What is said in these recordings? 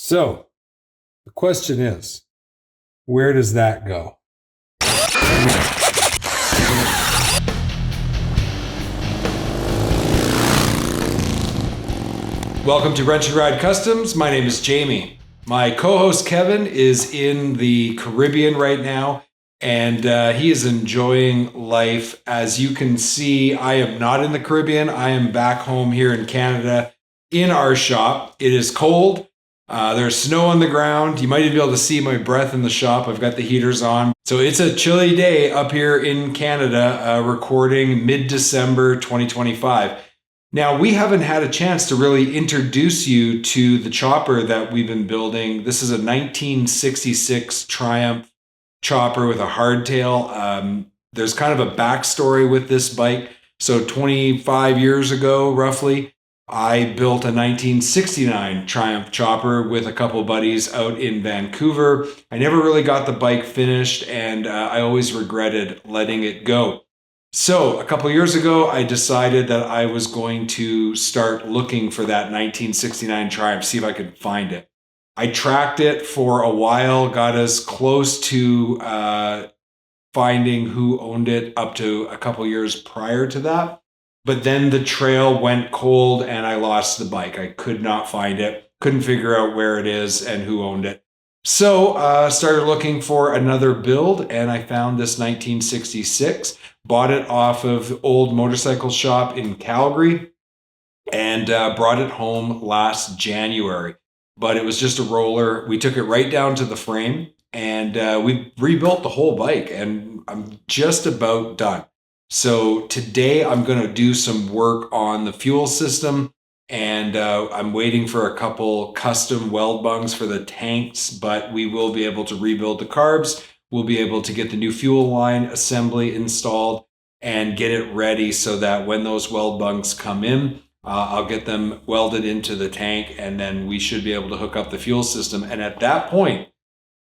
So the question is, where does that go? Welcome to Wrench and Ride Customs. My name is Jamie. My co-host Kevin is in the Caribbean right now, and he is enjoying life. As you can see, I am not in the Caribbean. I am back home here in Canada in our shop. It is cold. There's snow on the ground. You might even be able to see my breath in the shop. I've got the heaters on. So it's a chilly day up here in Canada, recording mid-December 2025. Now, we haven't had a chance to really introduce you to the chopper that we've been building. This is a 1966 Triumph chopper with a hardtail. There's kind of a backstory with this bike. So 25 years ago, roughly, I built a 1969 Triumph chopper with a couple buddies out in Vancouver. I never really got the bike finished, and I always regretted letting it go. So a couple years ago, I decided that I was going to start looking for that 1969 Triumph, see if I could find it. I tracked it for a while, got as close to finding who owned it up to a couple years prior to that. But then the trail went cold and I lost the bike. I could not find it, couldn't figure out where it is and who owned it. So started looking for another build, and I found this 1966. Bought it off of old motorcycle shop in Calgary and brought it home last January. But it was just a roller. We took it right down to the frame, and we rebuilt the whole bike, and I'm just about done. So today I'm going to do some work on the fuel system, and I'm waiting for a couple custom weld bungs for the tanks, but we will be able to rebuild the carbs. We'll be able to get the new fuel line assembly installed and get it ready so that when those weld bungs come in, I'll get them welded into the tank, and then we should be able to hook up the fuel system. And at that point,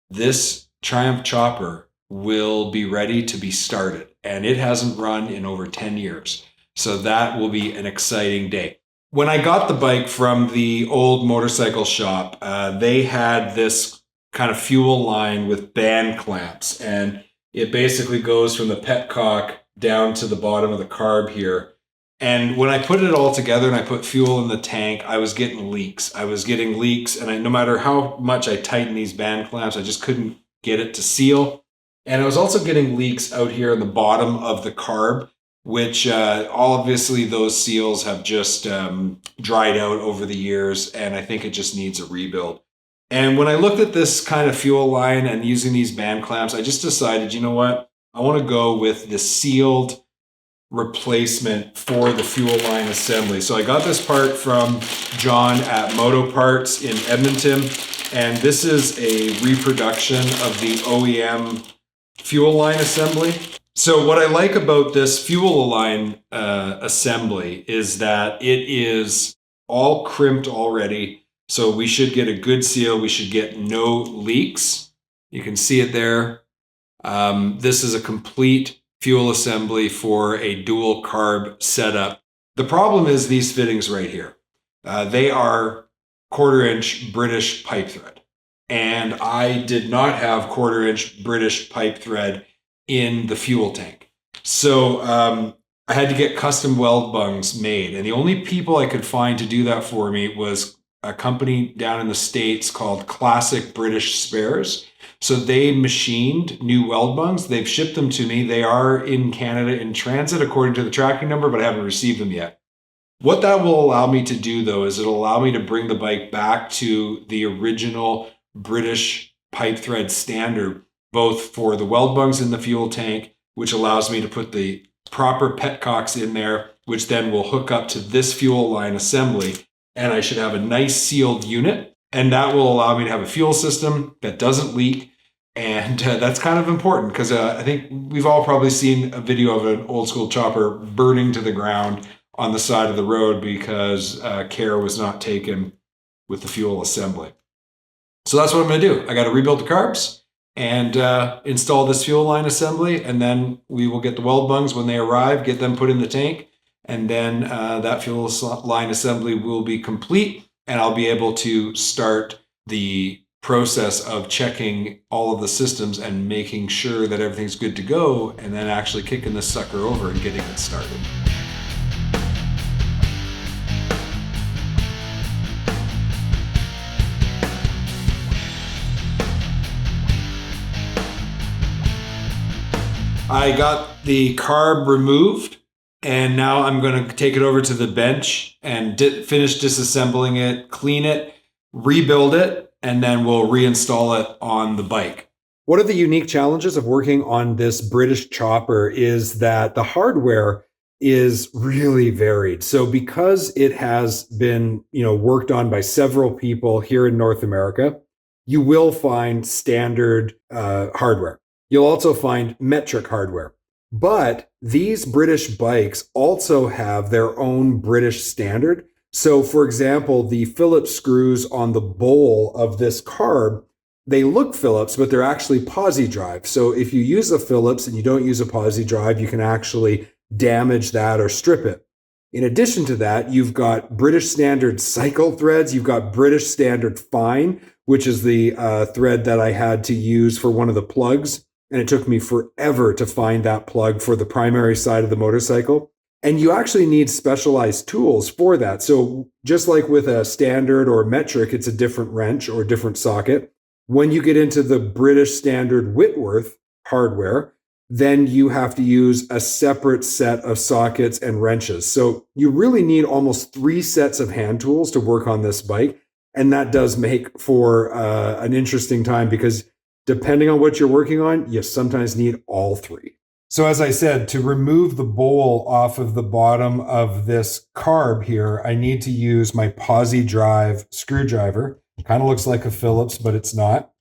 this Triumph chopper will be ready to be started. And it hasn't run in over 10 years. So that will be an exciting day. When I got the bike from the old motorcycle shop, they had this kind of fuel line with band clamps, and it basically goes from the petcock down to the bottom of the carb here. And when I put it all together and I put fuel in the tank, I was getting leaks. And no matter how much I tightened these band clamps, I just couldn't get it to seal. And I was also getting leaks out here in the bottom of the carb, which obviously those seals have just dried out over the years, and I think it just needs a rebuild. And when I looked at this kind of fuel line and using these band clamps, I just decided, you know what? I want to go with the sealed replacement for the fuel line assembly. So I got this part from John at Moto Parts in Edmonton, and this is a reproduction of the OEM fuel line assembly. So what I like about this fuel line assembly is that it is all crimped already. So we should get a good seal. We should get no leaks. You can see it there. This is a complete fuel assembly for a dual carb setup. The problem is these fittings right here. They are 1/4-inch British pipe thread. And I did not have 1/4-inch British pipe thread in the fuel tank. So I had to get custom weld bungs made. And the only people I could find to do that for me was a company down in the States called Classic British Spares. So they machined new weld bungs. They've shipped them to me. They are in Canada in transit according to the tracking number, but I haven't received them yet. What that will allow me to do, though, is it'll allow me to bring the bike back to the original British pipe thread standard, both for the weld bungs in the fuel tank, which allows me to put the proper petcocks in there, which then will hook up to this fuel line assembly. And I should have a nice sealed unit, and that will allow me to have a fuel system that doesn't leak. And that's kind of important because I think we've all probably seen a video of an old school chopper burning to the ground on the side of the road because care was not taken with the fuel assembly. So that's what I'm going to do. I got to rebuild the carbs and install this fuel line assembly, and then we will get the weld bungs when they arrive, get them put in the tank, and then that fuel line assembly will be complete, and I'll be able to start the process of checking all of the systems and making sure that everything's good to go, and then actually kicking this sucker over and getting it started. I got the carb removed, and now I'm going to take it over to the bench and finish disassembling it, clean it, rebuild it, and then we'll reinstall it on the bike. One of the unique challenges of working on this British chopper is that the hardware is really varied. So because it has been, worked on by several people here in North America, you will find standard hardware. You'll also find metric hardware. But these British bikes also have their own British standard. So, for example, the Phillips screws on the bowl of this carb, they look Phillips, but they're actually posi drive. So if you use a Phillips and you don't use a posi drive, you can actually damage that or strip it. In addition to that, you've got British standard cycle threads. You've got British standard fine, which is the thread that I had to use for one of the plugs. And it took me forever to find that plug for the primary side of the motorcycle. And you actually need specialized tools for that. So just like with a standard or metric, it's a different wrench or different socket. When you get into the British standard Whitworth hardware, then you have to use a separate set of sockets and wrenches. So you really need almost 3 sets of hand tools to work on this bike. And that does make for an interesting time, because depending on what you're working on, you sometimes need all 3. So as I said, to remove the bowl off of the bottom of this carb here, I need to use my posi drive screwdriver. It kind of looks like a Phillips, but it's not.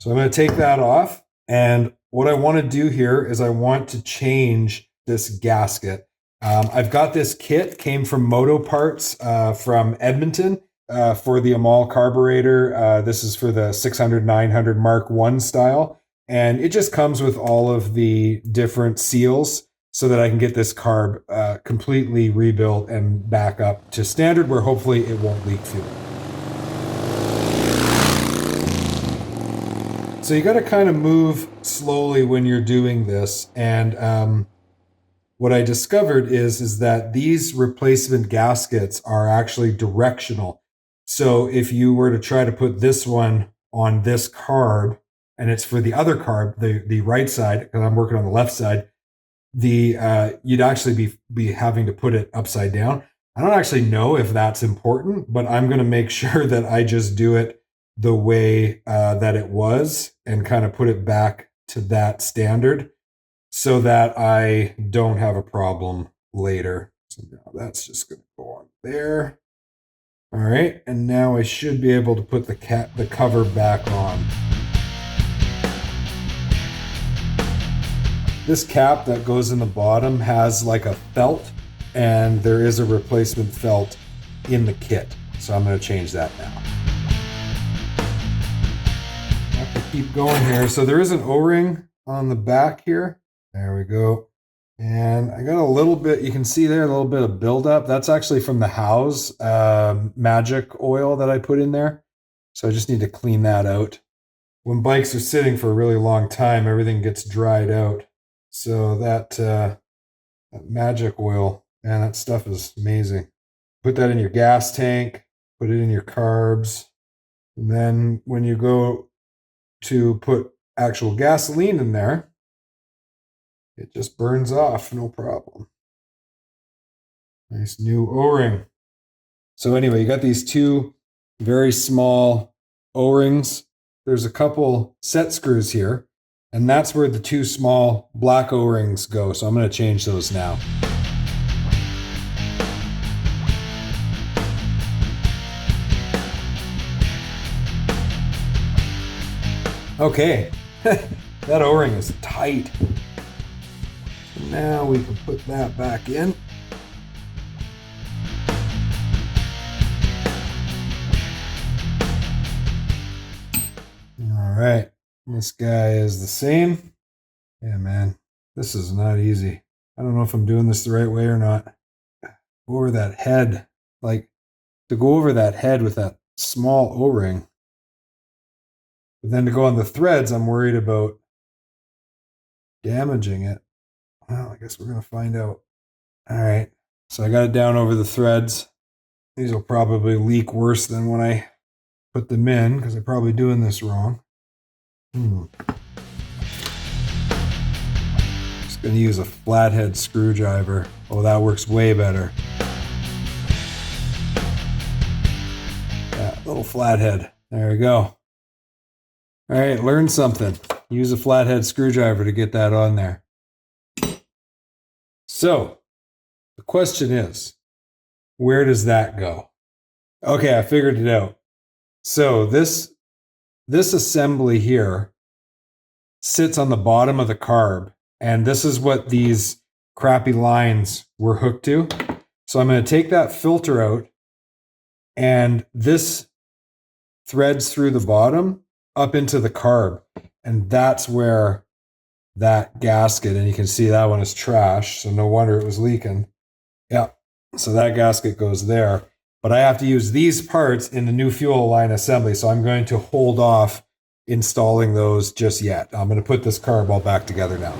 So I'm going to take that off. And what I want to do here is I want to change this gasket. I've got this kit, came from Moto Parts from Edmonton. For the AMAL carburetor. This is for the 600-900 Mark I style. And it just comes with all of the different seals so that I can get this carb completely rebuilt and back up to standard, where hopefully it won't leak fuel. So you got to kind of move slowly when you're doing this. And what I discovered is that these replacement gaskets are actually directional. So if you were to try to put this one on this carb, and it's for the other carb, the right side, because I'm working on the left side, you'd actually be having to put it upside down. I don't actually know if that's important, but I'm going to make sure that I just do it the way that it was and kind of put it back to that standard so that I don't have a problem later. So now that's just going to go on there. All right, and now I should be able to put the cover back on. This cap that goes in the bottom has like a felt, and there is a replacement felt in the kit. So I'm going to change that now. I have to keep going here. So there is an O-ring on the back here. There we go. And I got a little bit, you can see there, a little bit of buildup. That's actually from the Howes magic oil that I put in there. So I just need to clean that out. When bikes are sitting for a really long time, everything gets dried out. So that magic oil, man, that stuff is amazing. Put that in your gas tank, put it in your carbs. And then when you go to put actual gasoline in there, it just burns off, no problem. Nice new O-ring. So anyway, you got these 2 very small O-rings. There's a couple set screws here, and that's where the 2 small black O-rings go. So I'm going to change those now. Okay, that O-ring is tight. Now we can put that back in. All right, this guy is the same. Yeah, man, this is not easy. I don't know if I'm doing this the right way or not. Go over that head, like to go over that head with that small O-ring. But then to go on the threads, I'm worried about damaging it. Well, I guess we're going to find out. All right. So I got it down over the threads. These will probably leak worse than when I put them in because I'm probably doing this wrong. Just going to use a flathead screwdriver. Oh, that works way better. Yeah, little flathead. There we go. All right, learn something. Use a flathead screwdriver to get that on there. So, the question is, where does that go? Okay, I figured it out. So this assembly here sits on the bottom of the carb, and this is what these crappy lines were hooked to. So I'm going to take that filter out, and this threads through the bottom up into the carb, and that's where that gasket, and you can see that one is trash, so no wonder it was leaking. Yeah, so that gasket goes there. But I have to use these parts in the new fuel line assembly, so I'm going to hold off installing those just yet. I'm going to put this carb all back together now.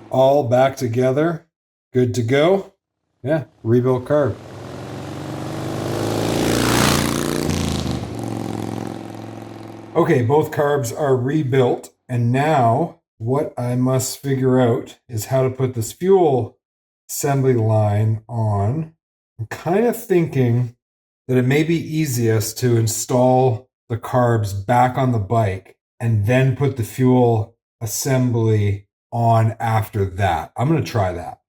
All back together, good to go. Yeah, rebuilt carb. Okay, both carbs are rebuilt, and now what I must figure out is how to put this fuel assembly line on. I'm kind of thinking that it may be easiest to install the carbs back on the bike and then put the fuel assembly on after that. I'm going to try that.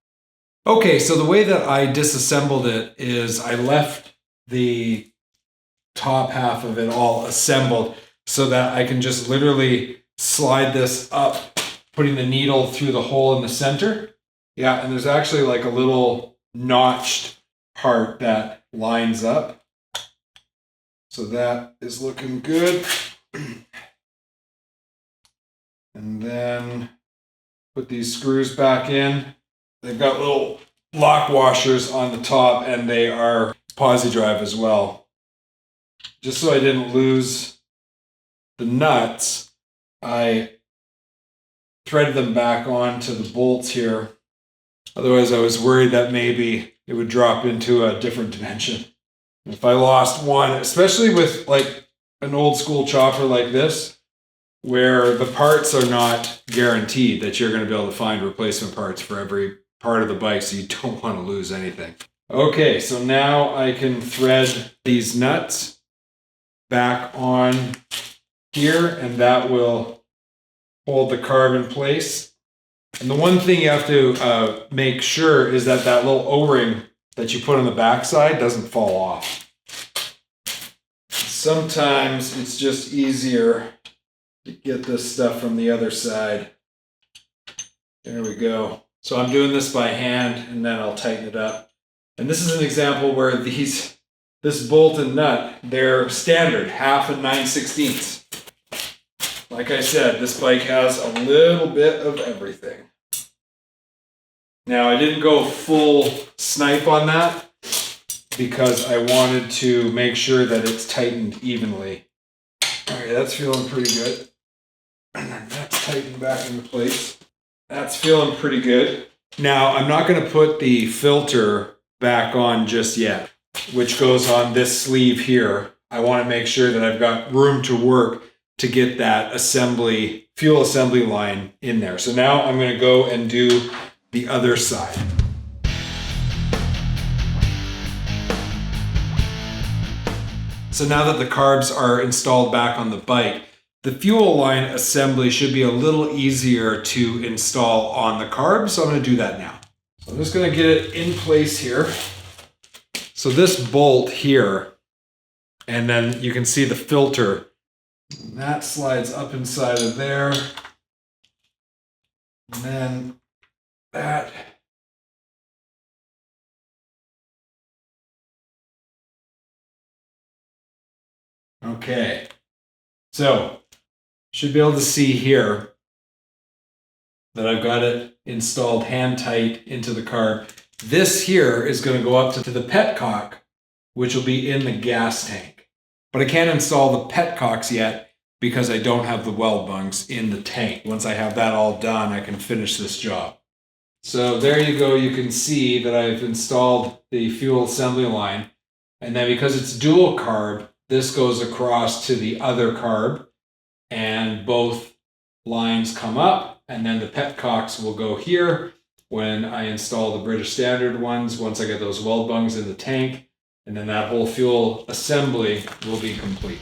Okay, so the way that I disassembled it is I left the top half of it all assembled so that I can just literally slide this up, putting the needle through the hole in the center. Yeah, and there's actually like a little notched part that lines up. So that is looking good. And then put these screws back in. They've got little lock washers on the top, and they are posi drive as well. Just so I didn't lose the nuts, I threaded them back onto the bolts here. Otherwise, I was worried that maybe it would drop into a different dimension. If I lost one, especially with like an old school chopper like this, where the parts are not guaranteed that you're going to be able to find replacement parts for every part of the bike, so you don't want to lose anything. Okay, so now I can thread these nuts back on here, and that will hold the carb in place. And the one thing you have to make sure is that that little O-ring that you put on the backside doesn't fall off. Sometimes it's just easier to get this stuff from the other side. There we go. So I'm doing this by hand, and then I'll tighten it up. And this is an example where this bolt and nut, they're standard, 1/2 and 9/16. Like I said, this bike has a little bit of everything. Now, I didn't go full snipe on that because I wanted to make sure that it's tightened evenly. All right, that's feeling pretty good. And then that's tightened back into place. That's feeling pretty good. Now, I'm not going to put the filter back on just yet, which goes on this sleeve here. I want to make sure that I've got room to work to get that fuel assembly line in there. So now I'm going to go and do the other side. So now that the carbs are installed back on the bike, the fuel line assembly should be a little easier to install on the carbs. So I'm going to do that now. So I'm just going to get it in place here. So this bolt here, and then you can see the filter, that slides up inside of there. And then that. Okay. So, should be able to see here that I've got it installed hand tight into the carb. This here is going to go up to the petcock, which will be in the gas tank. But I can't install the petcocks yet because I don't have the weld bungs in the tank. Once I have that all done, I can finish this job. So there you go. You can see that I've installed the fuel assembly line. And then because it's dual carb, this goes across to the other carb and both lines come up, and then the petcocks will go here when I install the British Standard ones, once I get those weld bungs in the tank, and then that whole fuel assembly will be complete.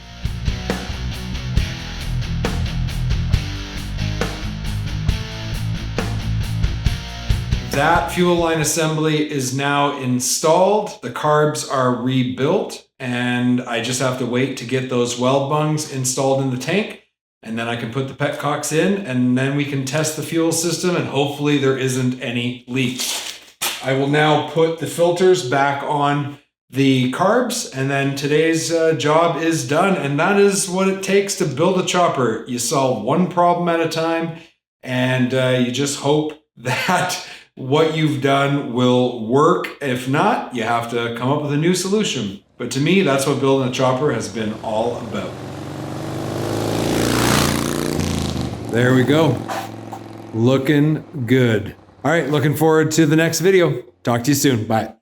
That fuel line assembly is now installed. The carbs are rebuilt, and I just have to wait to get those weld bungs installed in the tank. And then I can put the petcocks in, and then we can test the fuel system, and hopefully there isn't any leaks. I will now put the filters back on the carbs, and then today's job is done. And that is what it takes to build a chopper. You solve one problem at a time, and you just hope that what you've done will work. If not, you have to come up with a new solution. But to me, that's what building a chopper has been all about. There we go. Looking good. All right, looking forward to the next video. Talk to you soon. Bye.